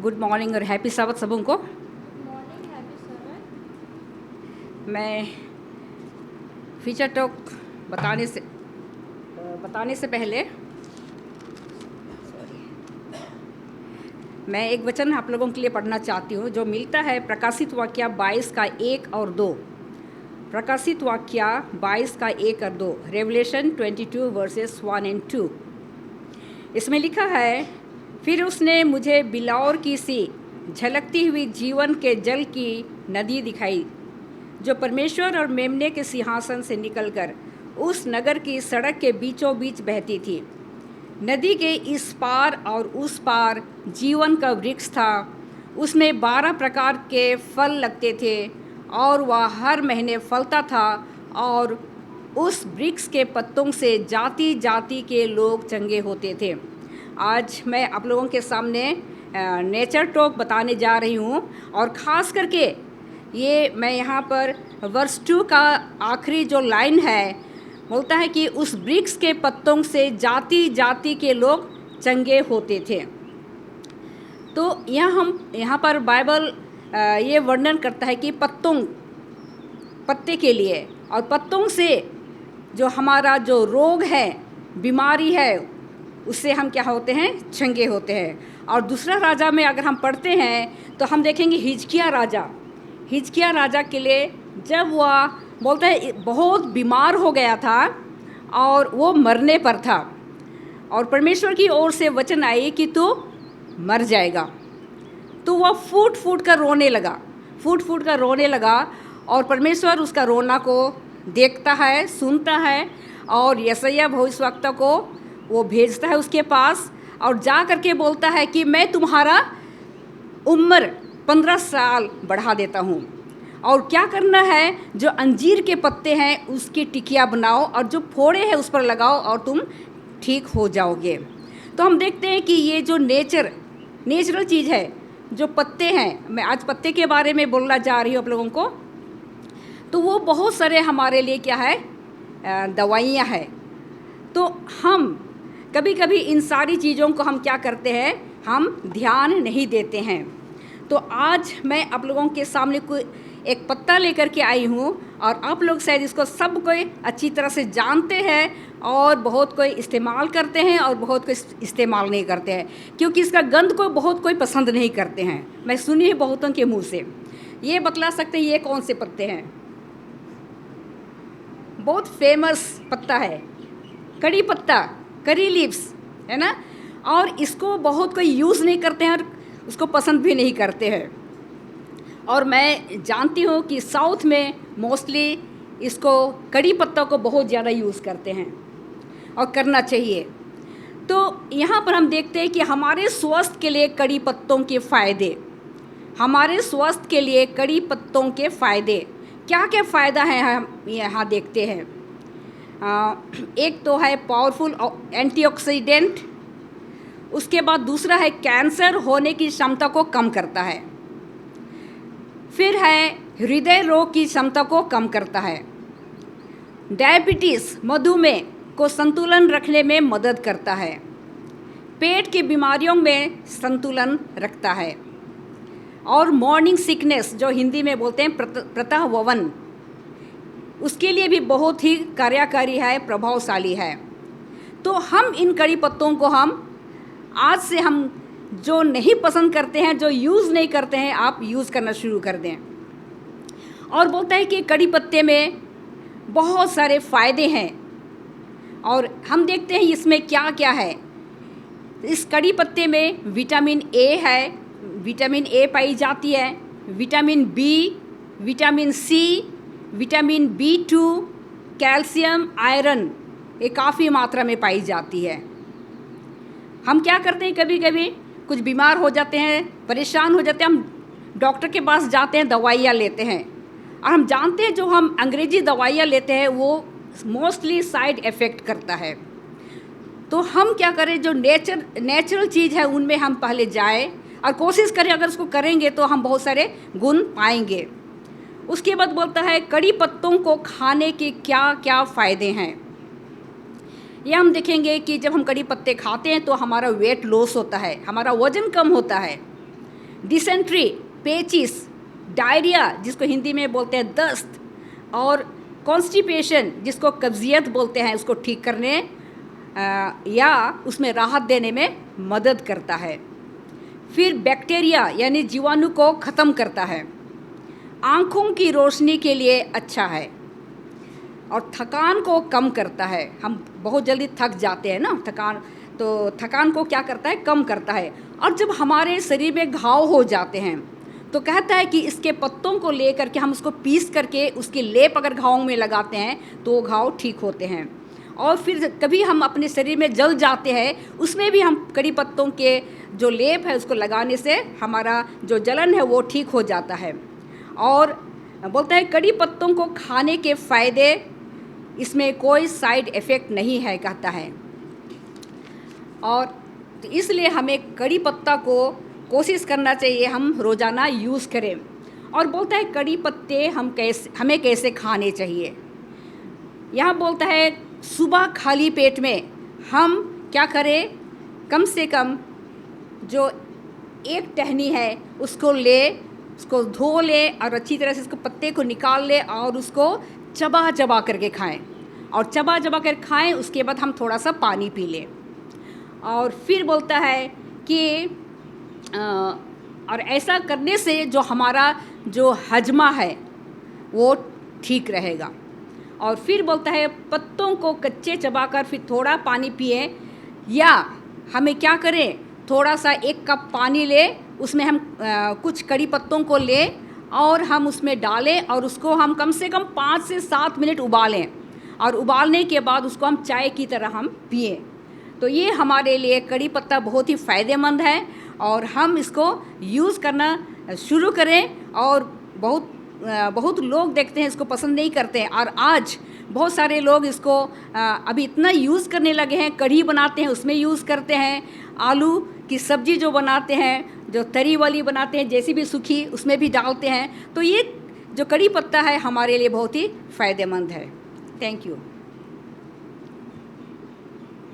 Good morning और happy साबत सबों को। मॉर्निंग, हैप्पी सबत। मैं फीचर टॉक बताने से पहले मैं एक वचन आप लोगों के लिए पढ़ना चाहती हूँ जो मिलता है प्रकाशित वाक्य 22 का 1 और 2। प्रकाशित वाक्य 22 का 1 और 2, रेवलेशन 22 वर्सेस 1 एंड 2। इसमें लिखा है, फिर उसने मुझे बिलौर की सी झलकती हुई जीवन के जल की नदी दिखाई, जो परमेश्वर और मेमने के सिंहासन से निकलकर उस नगर की सड़क के बीचों बीच बहती थी। नदी के इस पार और उस पार जीवन का वृक्ष था। उसमें 12 प्रकार के फल लगते थे और वह हर महीने फलता था, और उस वृक्ष के पत्तों से जाति जाति के लोग चंगे होते थे। आज मैं आप लोगों के सामने नेचर टॉक बताने जा रही हूँ, और ख़ास करके ये मैं यहाँ पर वर्स 2 का आखिरी जो लाइन है, बोलता है कि उस वृक्ष के पत्तों से जाति जाति के लोग चंगे होते थे। तो यहाँ पर बाइबल ये वर्णन करता है कि पत्ते के लिए और पत्तों से जो हमारा जो रोग है, बीमारी है, उससे हम क्या होते हैं, चंगे होते हैं। और दूसरा राजा में अगर हम पढ़ते हैं तो हम देखेंगे हिजकिया राजा के लिए जब वह बोलता है बहुत बीमार हो गया था और वो मरने पर था, और परमेश्वर की ओर से वचन आई कि तू मर जाएगा, तो वह फूट फूट कर रोने लगा। और परमेश्वर उसका रोना को देखता है, सुनता है, और यशायाह भविष्यवक्ता को वो भेजता है उसके पास, और जा करके बोलता है कि मैं तुम्हारा उम्र 15 साल बढ़ा देता हूँ, और क्या करना है, जो अंजीर के पत्ते हैं उसकी टिकिया बनाओ और जो फोड़े हैं उस पर लगाओ और तुम ठीक हो जाओगे। तो हम देखते हैं कि ये जो नेचुरल चीज़ है, जो पत्ते हैं, मैं आज पत्ते के बारे में बोलना जा रही हूँ आप लोगों को, तो वो बहुत सारे हमारे लिए क्या है, दवाइयाँ हैं। तो हम कभी कभी इन सारी चीज़ों को हम क्या करते हैं, हम ध्यान नहीं देते हैं। तो आज मैं आप लोगों के सामने कोई एक पत्ता लेकर के आई हूँ, और आप लोग शायद इसको सब कोई अच्छी तरह से जानते हैं, और बहुत कोई इस्तेमाल करते हैं और बहुत कोई इस्तेमाल नहीं करते हैं, क्योंकि इसका गंध को बहुत कोई पसंद नहीं करते हैं। मैं सुनी है बहुतों के मुंह से। ये बतला सकते हैं ये कौन से पत्ते हैं? बहुत फेमस पत्ता है, कड़ी पत्ता, करी लीव्स, है ना। और इसको बहुत कोई यूज़ नहीं करते हैं और उसको पसंद भी नहीं करते हैं। और मैं जानती हूँ कि साउथ में मोस्टली इसको कड़ी पत्ता को बहुत ज़्यादा यूज़ करते हैं, और करना चाहिए। तो यहाँ पर हम देखते हैं कि हमारे स्वास्थ्य के लिए कड़ी पत्तों के फ़ायदे, क्या क्या फ़ायदा है हम यहाँ देखते हैं। एक तो है पावरफुल एंटीऑक्सीडेंट, उसके बाद दूसरा है कैंसर होने की क्षमता को कम करता है, फिर है हृदय रोग की क्षमता को कम करता है, डायबिटीज़ मधुमेह को संतुलन रखने में मदद करता है, पेट की बीमारियों में संतुलन रखता है, और मॉर्निंग सिकनेस जो हिंदी में बोलते हैं प्रतः ववन, उसके लिए भी बहुत ही कार्यकारी है, प्रभावशाली है। तो हम इन कड़ी पत्तों को आज से हम जो नहीं पसंद करते हैं, जो यूज़ नहीं करते हैं, आप यूज़ करना शुरू कर दें। और बोलता है कि कड़ी पत्ते में बहुत सारे फ़ायदे हैं, और हम देखते हैं इसमें क्या क्या है। इस कड़ी पत्ते में विटामिन ए है, विटामिन ए पाई जाती है, vitamin B, vitamin C, vitamin B2, calcium, iron, ये काफ़ी मात्रा में पाई जाती है। हम क्या करते हैं, कभी कभी कुछ बीमार हो जाते हैं, परेशान हो जाते हैं, हम डॉक्टर के पास जाते हैं, दवाइयाँ लेते हैं, और हम जानते हैं जो हम अंग्रेजी दवाइयाँ लेते हैं वो मोस्टली साइड इफ़ेक्ट करता है। तो हम क्या करें, जो नेचुरल चीज़ है उनमें हम पहले जाए और कोशिश करें, अगर उसको करेंगे तो हम बहुत सारे गुण पाएंगे। उसके बाद बोलता है कड़ी पत्तों को खाने के क्या क्या फ़ायदे हैं। ये हम देखेंगे कि जब हम कड़ी पत्ते खाते हैं तो हमारा वेट लॉस होता है, हमारा वज़न कम होता है, डिसेंट्री, पेचिस, डायरिया जिसको हिंदी में बोलते हैं दस्त, और कॉन्स्टिपेशन जिसको कब्जियत बोलते हैं, उसको ठीक करने या उसमें राहत देने में मदद करता है। फिर बैक्टीरिया यानी जीवाणु को ख़त्म करता है। आँखों की रोशनी के लिए अच्छा है और थकान को कम करता है। हम बहुत जल्दी थक जाते हैं ना, थकान को क्या करता है, कम करता है। और जब हमारे शरीर में घाव हो जाते हैं तो कहता है कि इसके पत्तों को लेकर के हम उसको पीस करके उसकी लेप अगर घावों में लगाते हैं तो वो घाव ठीक होते हैं। और फिर कभी हम अपने शरीर में जल जाते हैं, उसमें भी हम कड़ी पत्तों के जो लेप है उसको लगाने से हमारा जो जलन है वो ठीक हो जाता है। और बोलता है कड़ी पत्तों को खाने के फ़ायदे, इसमें कोई साइड इफ़ेक्ट नहीं है कहता है। और तो इसलिए हमें कड़ी पत्ता को कोशिश करना चाहिए हम रोज़ाना यूज़ करें। और बोलता है कड़ी पत्ते हमें कैसे खाने चाहिए। यहाँ बोलता है सुबह खाली पेट में हम क्या करें, कम से कम जो एक टहनी है उसको धो ले और अच्छी तरह से उसको पत्ते को निकाल ले और उसको चबा करके खाएं। और चबा कर खाएं, उसके बाद हम थोड़ा सा पानी पी लें। और फिर बोलता है कि और ऐसा करने से जो हमारा जो हजमा है वो ठीक रहेगा। और फिर बोलता है पत्तों को कच्चे चबाकर फिर थोड़ा पानी पिए, या हमें क्या करें, थोड़ा सा 1 कप पानी ले, उसमें हम कुछ कड़ी पत्तों को लें और हम उसमें डालें और उसको हम कम से कम 5 से 7 मिनट उबालें। और उबालने के बाद उसको हम चाय की तरह हम पिएं। तो ये हमारे लिए कड़ी पत्ता बहुत ही फ़ायदेमंद है और हम इसको यूज़ करना शुरू करें। और बहुत लोग देखते हैं इसको पसंद नहीं करते हैं, और आज बहुत सारे लोग इसको अभी इतना यूज़ करने लगे हैं। कढ़ी बनाते हैं उसमें यूज़ करते हैं, आलू की सब्ज़ी जो बनाते हैं, जो तरी वाली बनाते हैं, जैसी भी सूखी, उसमें भी डालते हैं। तो ये जो कड़ी पत्ता है हमारे लिए बहुत ही फ़ायदेमंद है। Thank you.